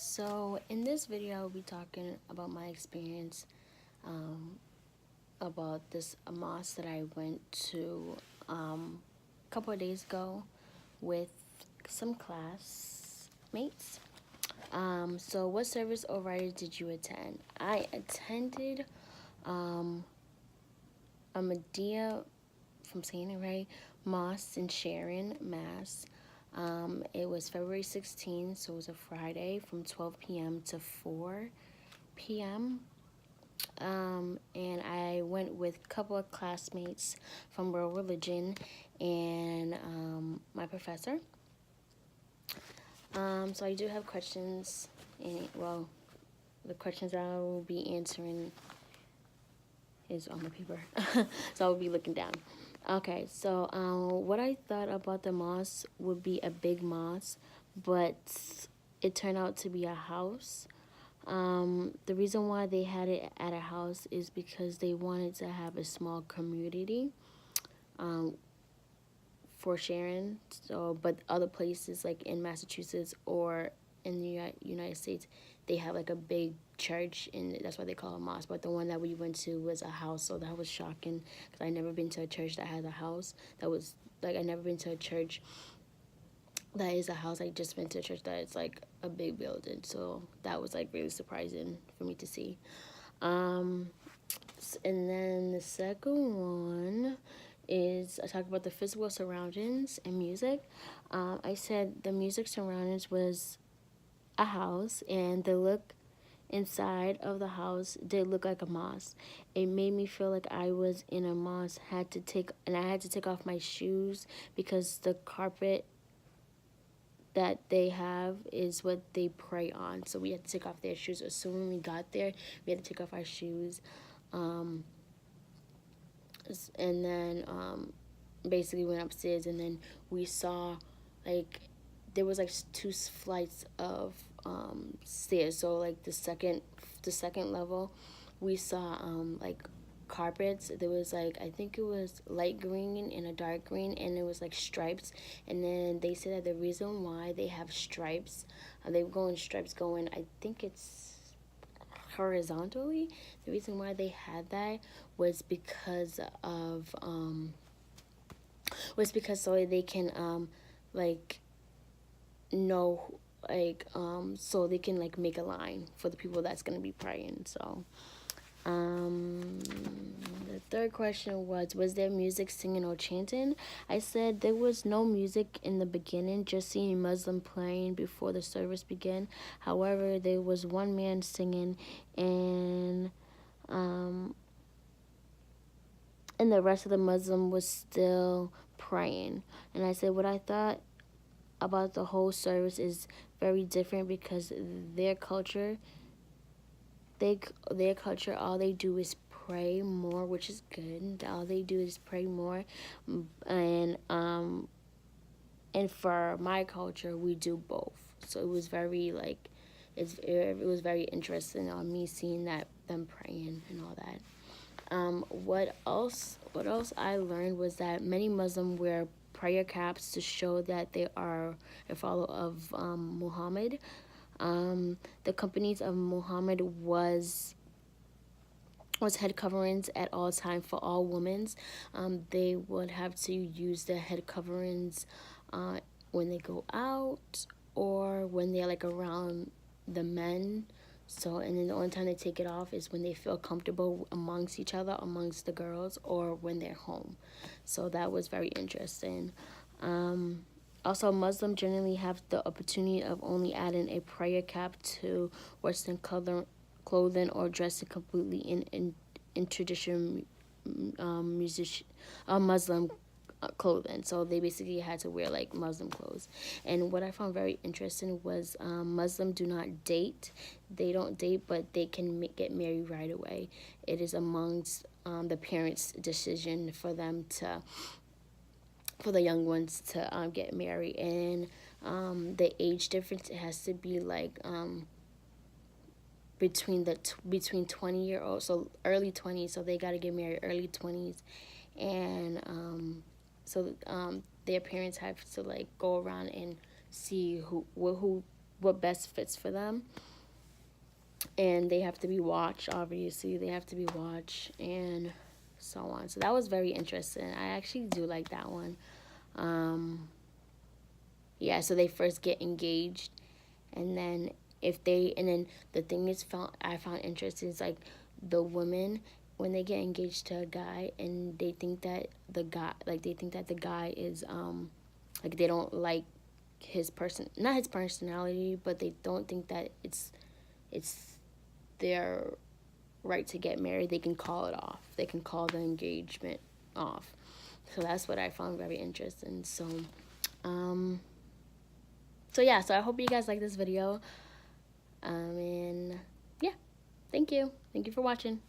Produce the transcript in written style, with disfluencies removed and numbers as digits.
So in this video, I'll be talking about my experience um, about this mosque that I went to a couple of days ago with some classmates. So what service or rite did you attend? I attended um, Amadiyah, if I'm saying it right, Mosque in Sharon, Mass. It was February 16th, so it was a Friday from 12 p.m. to 4 p.m. And I went with a couple of classmates from World Religion and my professor. So I do have questions, and well, the questions I will be answering is on the paper, so I will be looking down. Okay, so what I thought about the mosque would be a big mosque, but it turned out to be a house. The reason why they had it at a house is because they wanted to have a small community um, for sharing. So, but other places like in Massachusetts or in the United States, they have like a big church, and that's why they call it a mosque. But the one that we went to was a house, so that was shocking because I never been to a church that has a house. That was like I never been to a church that is a house. I just been to a church that is like a big building, so that was like really surprising for me to see. And then the second one is I talk about the physical surroundings and music. I said the music surroundings was a house, and the look inside of the house did look like a mosque. It made me feel like I was in a mosque. I had to take off my shoes because the carpet that they have is what they pray on. So we had to take off their shoes. As soon as we got there, we had to take off our shoes. And then basically went upstairs, and then we saw like there was like two flights of stairs. So like the second level, we saw like carpets. There was like I think it was light green and a dark green, and it was like stripes. And then they said that the reason why they have stripes, they were going stripes going, I think it's horizontally. The reason why they had that was because of so they can like know so they can like make a line for the people that's gonna be praying. So the third question was there music, singing, or chanting? I said there was no music in the beginning, just seeing Muslim playing before the service began. However, there was one man singing, and um, and the rest of the Muslim was still praying. And I said what I thought about the whole service is very different because their culture their culture, all they do is pray more, which is good. All they do is pray more, and for my culture, we do both. So it was very like, it was very interesting on me seeing that them praying and all that. What else? What else I learned was that many Muslims wear prayer caps to show that they are a follower of Muhammad. The companies of Muhammad was head coverings at all time for all women. They would have to use the head coverings when they go out or when they're like around the men. So, and then the only time they take it off is when they feel comfortable amongst each other, amongst the girls, or when they're home. So that was very interesting. Also, Muslims generally have the opportunity of only adding a prayer cap to Western clothing or dressing completely in traditional Muslim clothing. So they basically had to wear like Muslim clothes. And what I found very interesting was Muslim do not date. They don't date, but they can get married right away. It is amongst the parents' decision for them to, for the young ones to get married. And the age difference, it has to be like between 20-year-olds, so early 20s. So they got to get married early 20s, and their parents have to like go around and see who what best fits for them. And they have to be watched, obviously. They have to be watched and so on. So that was very interesting. I actually do like that one. Yeah, so they first get engaged, and then and then the thing I found interesting is like the women, when they get engaged to a guy and they think that the guy is like they don't like not his personality, but they don't think that it's their right to get married, they can call it off. They can call the engagement off. So that's what I found very interesting. So yeah, so I hope you guys like this video. And yeah, thank you for watching.